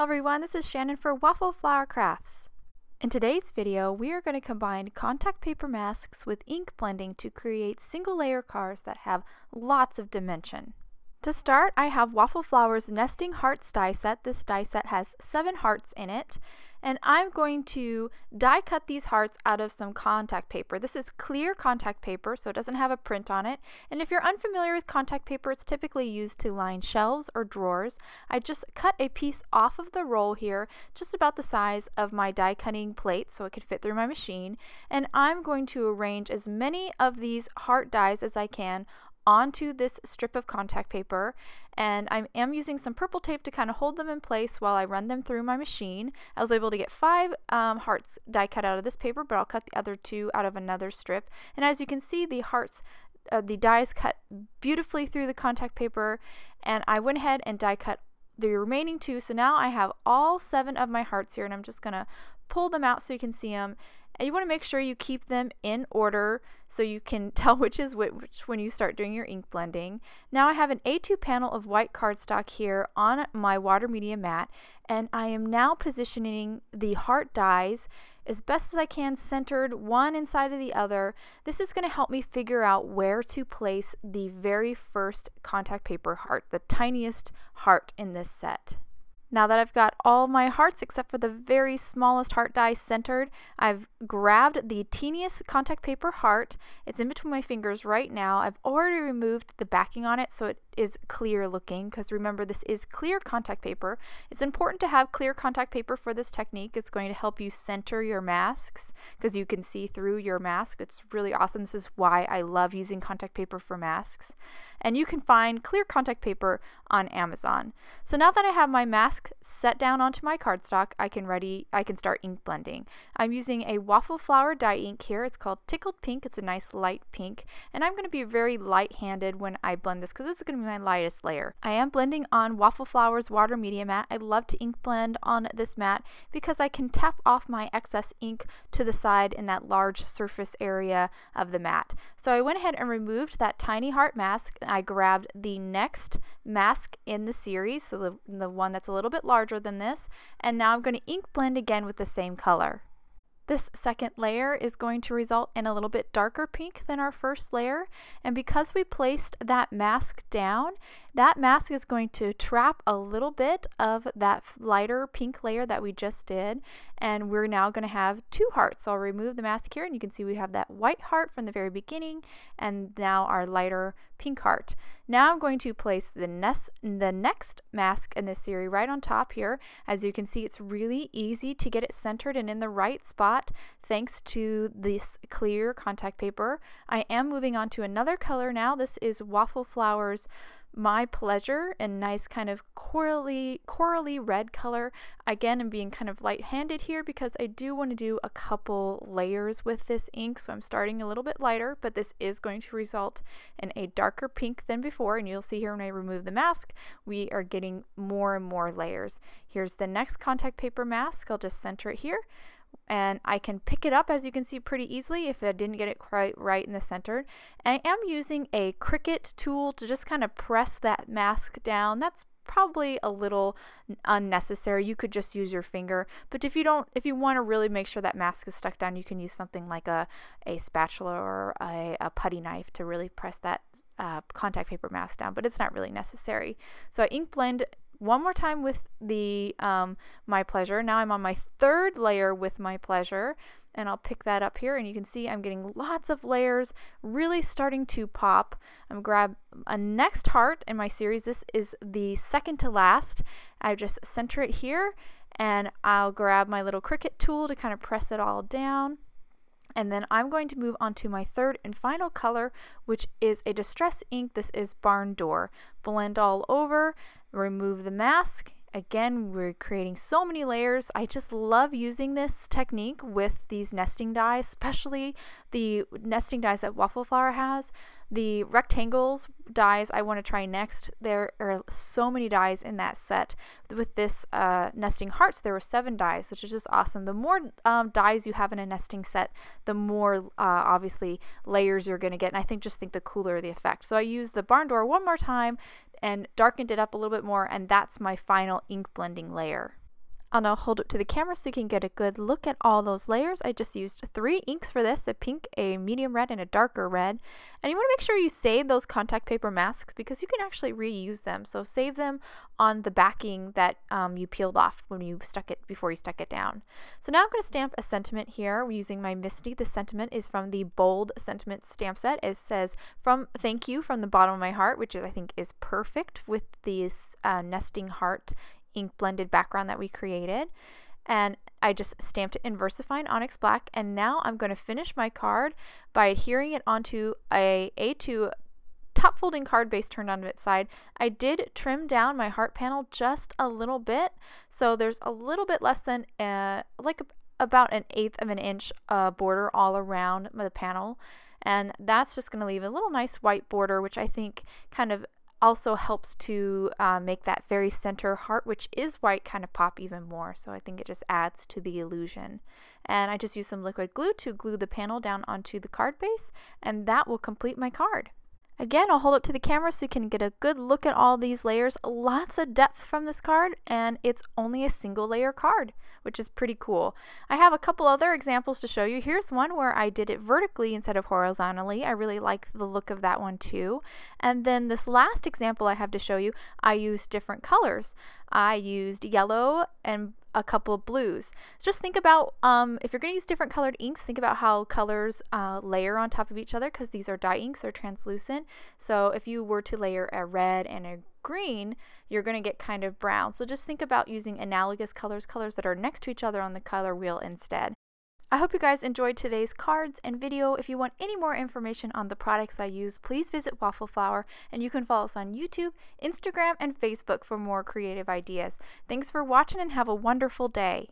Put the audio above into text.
Hello everyone, this is Shannon for Waffle Flower Crafts. In today's video, we are going to combine contact paper masks with ink blending to create single layer cards that have lots of dimension. To start, I have Waffle Flower's Nesting Hearts die set. This die set has 7 hearts in it, and I'm going to die cut these hearts out of some contact paper. This is clear contact paper, so it doesn't have a print on it. And if you're unfamiliar with contact paper, it's typically used to line shelves or drawers. I just cut a piece off of the roll here, just about the size of my die cutting plate so it could fit through my machine. And I'm going to arrange as many of these heart dies as I can onto this strip of contact paper, and I am using some purple tape to kind of hold them in place while I run them through my machine. I was able to get 5 hearts die cut out of this paper, but I'll cut the other 2 out of another strip. And as you can see, the hearts, the dies cut beautifully through the contact paper, and I went ahead and die cut the remaining 2. So now I have all 7 of my hearts here, and I'm just gonna pull them out so you can see them. And you want to make sure you keep them in order so you can tell which is which when you start doing your ink blending. Now I have an A2 panel of white cardstock here on my water media mat, and I am now positioning the heart dies as best as I can, centered one inside of the other. This is going to help me figure out where to place the very first contact paper heart, the tiniest heart in this set. Now that I've got all my hearts except for the very smallest heart die centered, I've grabbed the teeniest contact paper heart. It's in between my fingers right now. I've already removed the backing on it so it is clear looking, because remember, this is clear contact paper. It's important to have clear contact paper for this technique. It's going to help you center your masks because you can see through your mask. It's really awesome. This is why I love using contact paper for masks. And you can find clear contact paper on Amazon. So now that I have my mask set down onto my cardstock, I can start ink blending. I'm using a Waffle Flower dye ink here. It's called Tickled Pink. It's a nice light pink, and I'm going to be very light-handed when I blend this because this is going to be my lightest layer. I am blending on Waffle Flower's water media mat. I love to ink blend on this mat because I can tap off my excess ink to the side in that large surface area of the mat. So I went ahead and removed that tiny heart mask. I grabbed the next mask in the series, so the one that's a little bit larger than this, and now I'm going to ink blend again with the same color. This second layer is going to result in a little bit darker pink than our first layer, and because we placed that mask down, that mask is going to trap a little bit of that lighter pink layer that we just did, and we're now going to have 2 hearts. So I'll remove the mask here, and you can see we have that white heart from the very beginning, and now our lighter pink heart. Now I'm going to place the next mask in this series right on top here. As you can see, it's really easy to get it centered and in the right spot thanks to this clear contact paper. I am moving on to another color now. This is Waffle Flower's My Pleasure, a nice kind of corally red color. Again, I'm being kind of light-handed here because I do want to do a couple layers with this ink, so I'm starting a little bit lighter, but this is going to result in a darker pink than before, and you'll see here when I remove the mask, we are getting more and more layers. Here's the next contact paper mask. I'll just center it here, and I can pick it up, as you can see, pretty easily if I didn't get it quite right in the center. I am using a Cricut tool to just kind of press that mask down. That's probably a little unnecessary. You could just use your finger, but if you want to really make sure that mask is stuck down, you can use something like a spatula or a putty knife to really press that contact paper mask down, but it's not really necessary. So I ink blend one more time with the My Pleasure. Now I'm on my 3rd layer with My Pleasure, and I'll pick that up here, and you can see I'm getting lots of layers really starting to pop. I'm going to grab a next heart in my series. This is the second to last. I just center it here, and I'll grab my little Cricut tool to kind of press it all down. And then I'm going to move on to my 3rd and final color, which is a distress ink. This is Barn Door. Blend all over, remove the mask. Again, we're creating so many layers. I just love using this technique with these nesting dies, especially the nesting dies that Waffle Flower has. The rectangles dies I want to try next. There are so many dies in that set. With this nesting hearts, there were 7 dies, which is just awesome. The more dies you have in a nesting set, the more obviously layers you're going to get, and I think the cooler the effect. So I used the barn door one more time and darkened it up a little bit more, and that's my final ink blending layer. I'll now hold it to the camera so you can get a good look at all those layers. I just used 3 inks for this, a pink, a medium red, and a darker red. And you want to make sure you save those contact paper masks because you can actually reuse them. So save them on the backing that you peeled off when you before you stuck it down. So now I'm going to stamp a sentiment here using my Misty. The sentiment is from the Bold Sentiment stamp set. It says, "Thank you from the bottom of my heart," which I think is perfect with this nesting heart ink blended background that we created. And I just stamped it in VersaFine Onyx Black, and now I'm going to finish my card by adhering it onto a A2 top folding card base turned onto its side. I did trim down my heart panel just a little bit, so there's a little bit less than about 1/8 of an inch border all around the panel, and that's just going to leave a little nice white border, which I think kind of also helps to make that very center heart, which is white, kind of pop even more. So I think it just adds to the illusion. And I just used some liquid glue to glue the panel down onto the card base, and that will complete my card. Again, I'll hold it to the camera so you can get a good look at all these layers. Lots of depth from this card, and it's only a single layer card, which is pretty cool. I have a couple other examples to show you. Here's one where I did it vertically instead of horizontally. I really like the look of that one too. And then this last example I have to show you, I used different colors. I used yellow and a couple of blues. So just think about, if you're going to use different colored inks, think about how colors layer on top of each other, because these are dye inks, they're translucent. So if you were to layer a red and a green, you're going to get kind of brown. So just think about using analogous colors that are next to each other on the color wheel instead. I hope you guys enjoyed today's cards and video. If you want any more information on the products I use, please visit Waffle Flower, and you can follow us on YouTube, Instagram, and Facebook for more creative ideas. Thanks for watching and have a wonderful day.